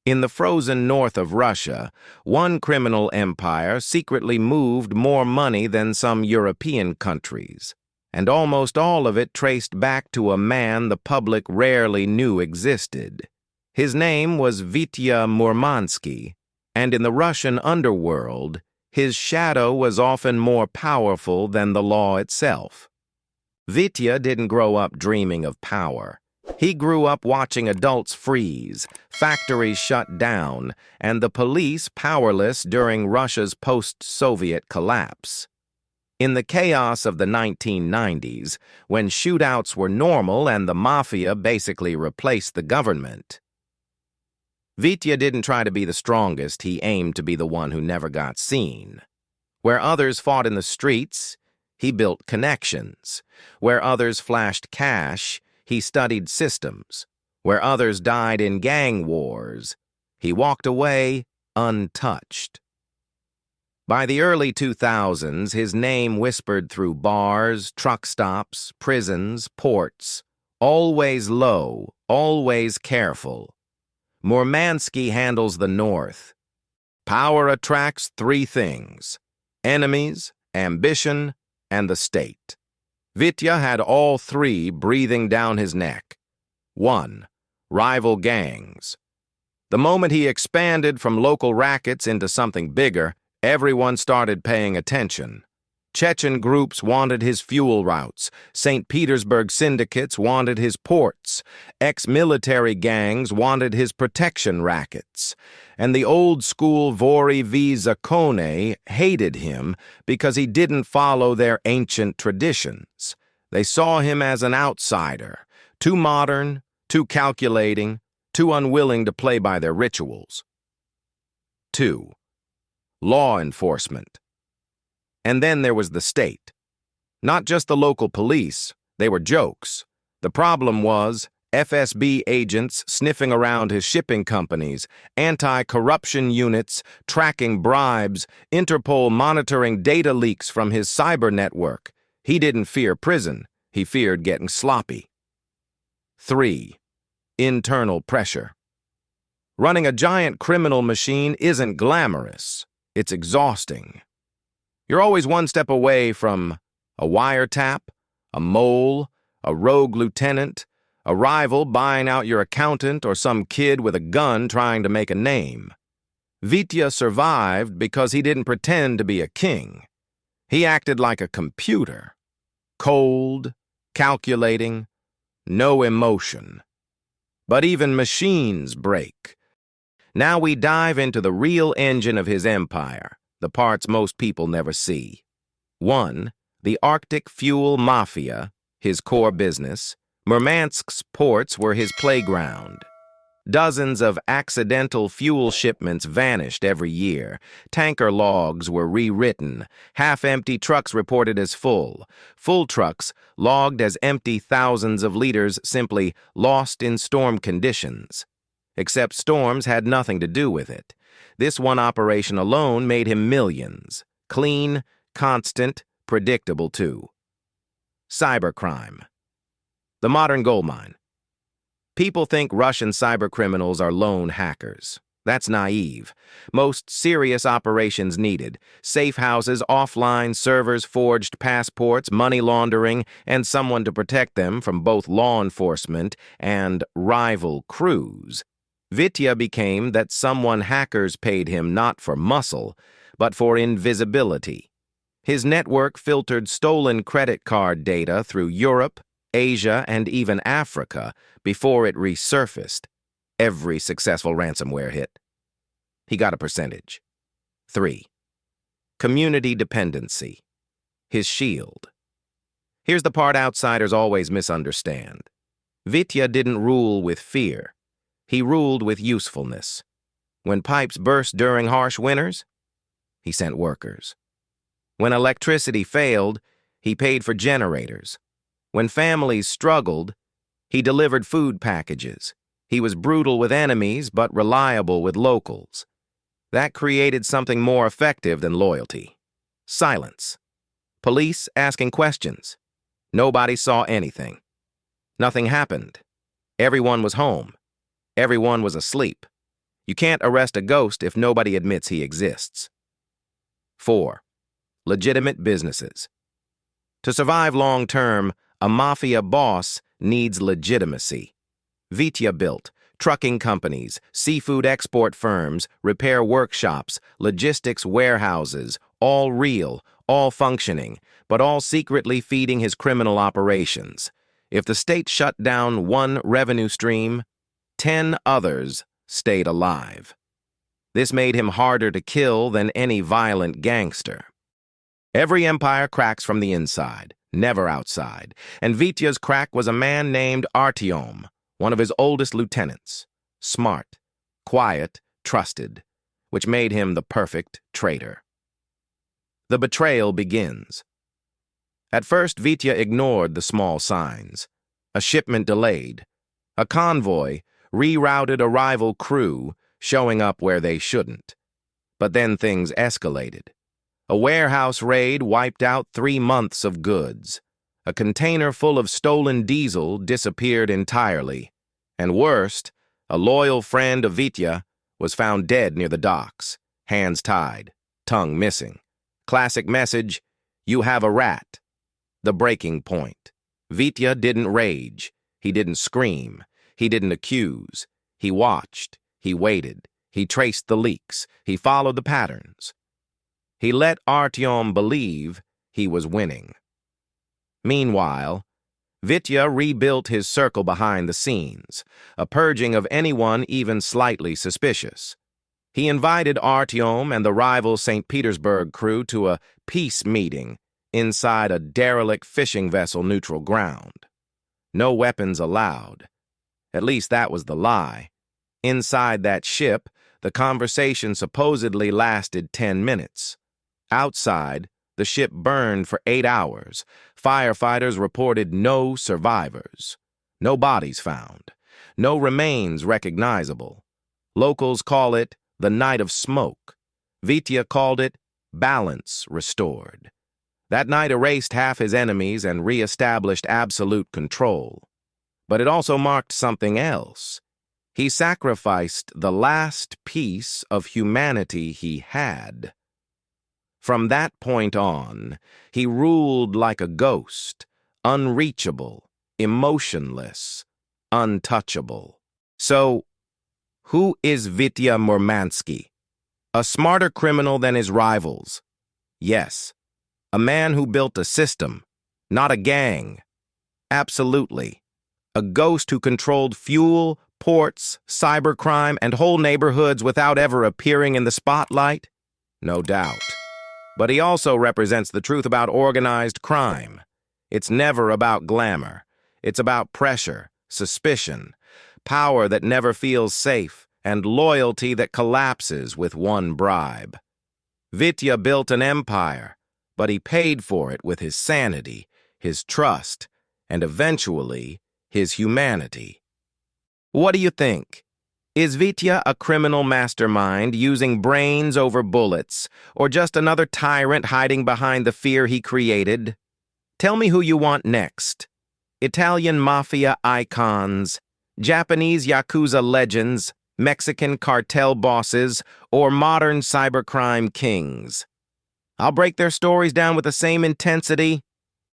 In the frozen north of Russia, one criminal empire secretly moved more money than some European countries, and almost all of it traced back to a man the public rarely knew existed. His name was Vitya Murmanski, and in the Russian underworld, his shadow was often more powerful than the law itself. Vitya didn't grow up dreaming of power. He grew up watching adults freeze, factories shut down, and the police powerless during Russia's post-Soviet collapse. In the chaos of the 1990s, when shootouts were normal and the mafia basically replaced the government, Vitya didn't try to be the strongest, he aimed to be the one who never got seen. Where others fought in the streets, he built connections. Where others flashed cash, he studied systems. Where others died in gang wars, he walked away untouched. By the early 2000s, his name whispered through bars, truck stops, prisons, ports. Always low, always careful. Murmanski handles the North. Power attracts three things: enemies, ambition, and the state. Vitya had all three breathing down his neck. 1. Rival gangs. The moment he expanded from local rackets into something bigger, everyone started paying attention. Chechen groups wanted his fuel routes. St. Petersburg syndicates wanted his ports. Ex-military gangs wanted his protection rackets. And the old-school Vori v Zakone hated him because he didn't follow their ancient traditions. They saw him as an outsider, too modern, too calculating, too unwilling to play by their rituals. 2. Law enforcement. And then there was the state. Not just the local police, they were jokes. The problem was FSB agents sniffing around his shipping companies, anti-corruption units tracking bribes, Interpol monitoring data leaks from his cyber network. He didn't fear prison, he feared getting sloppy. 3. Internal pressure. Running a giant criminal machine isn't glamorous, it's exhausting. You're always one step away from a wiretap, a mole, a rogue lieutenant, a rival buying out your accountant, or some kid with a gun trying to make a name. Vitya survived because he didn't pretend to be a king. He acted like a computer. Cold, calculating, no emotion. But even machines break. Now we dive into the real engine of his empire, the parts most people never see. 1. The Arctic fuel mafia, his core business. Murmansk's ports were his playground. Dozens of accidental fuel shipments vanished every year. Tanker logs were rewritten. Half-empty trucks reported as full. Full trucks logged as empty, thousands of liters simply lost in storm conditions. Except storms had nothing to do with it. This one operation alone made him millions. Clean, constant, predictable too. Cybercrime. The modern goldmine. People think Russian cybercriminals are lone hackers. That's naive. Most serious operations needed: safe houses, offline servers, forged passports, money laundering, and someone to protect them from both law enforcement and rival crews. Vitya became that someone hackers paid him not for muscle, but for invisibility. His network filtered stolen credit card data through Europe, Asia, and even Africa before it resurfaced. Every successful ransomware hit. He got a percentage. 3. Community dependency. His shield. Here's the part outsiders always misunderstand. Vitya didn't rule with fear. He ruled with usefulness. When pipes burst during harsh winters, he sent workers. When electricity failed, he paid for generators. When families struggled, he delivered food packages. He was brutal with enemies, but reliable with locals. That created something more effective than loyalty. Silence. Police asking questions. Nobody saw anything. Nothing happened. Everyone was home. Everyone was asleep. You can't arrest a ghost if nobody admits he exists. 4. Legitimate businesses. To survive long-term, a mafia boss needs legitimacy. Vitya built trucking companies, seafood export firms, repair workshops, logistics warehouses, all real, all functioning, but all secretly feeding his criminal operations. If the state shut down one revenue stream, 10 others stayed alive. This made him harder to kill than any violent gangster. Every empire cracks from the inside, never outside, and Vitya's crack was a man named Artyom, one of his oldest lieutenants. Smart, quiet, trusted, which made him the perfect traitor. The betrayal begins. At first, Vitya ignored the small signs. A shipment delayed. A convoy rerouted a rival crew, showing up where they shouldn't. But then things escalated. A warehouse raid wiped out 3 months of goods. A container full of stolen diesel disappeared entirely. And worst, a loyal friend of Vitya was found dead near the docks, hands tied, tongue missing. Classic message, you have a rat. The breaking point. Vitya didn't rage. He didn't scream. He didn't accuse. He watched. He waited. He traced the leaks. He followed the patterns. He let Artyom believe he was winning. Meanwhile, Vitya rebuilt his circle behind the scenes, a purging of anyone even slightly suspicious. He invited Artyom and the rival St. Petersburg crew to a peace meeting inside a derelict fishing vessel neutral ground. No weapons allowed. At least that was the lie. Inside that ship, the conversation supposedly lasted 10 minutes. Outside, the ship burned for 8 hours. Firefighters reported no survivors. No bodies found. No remains recognizable. Locals call it the night of smoke. Vitya called it balance restored. That night erased half his enemies and re-established absolute control. But it also marked something else. He sacrificed the last piece of humanity he had. From that point on, he ruled like a ghost, unreachable, emotionless, untouchable. So, who is Vitya Murmanski? A smarter criminal than his rivals. Yes. A man who built a system, not a gang. Absolutely. A ghost who controlled fuel, ports, cybercrime, and whole neighborhoods without ever appearing in the spotlight? No doubt. But he also represents the truth about organized crime. It's never about glamour. It's about pressure, suspicion, power that never feels safe, and loyalty that collapses with one bribe. Vitya built an empire, but he paid for it with his sanity, his trust, and eventually, his humanity. What do you think? Is Vitya a criminal mastermind using brains over bullets, or just another tyrant hiding behind the fear he created? Tell me who you want next. Italian mafia icons, Japanese Yakuza legends, Mexican cartel bosses, or modern cybercrime kings? I'll break their stories down with the same intensity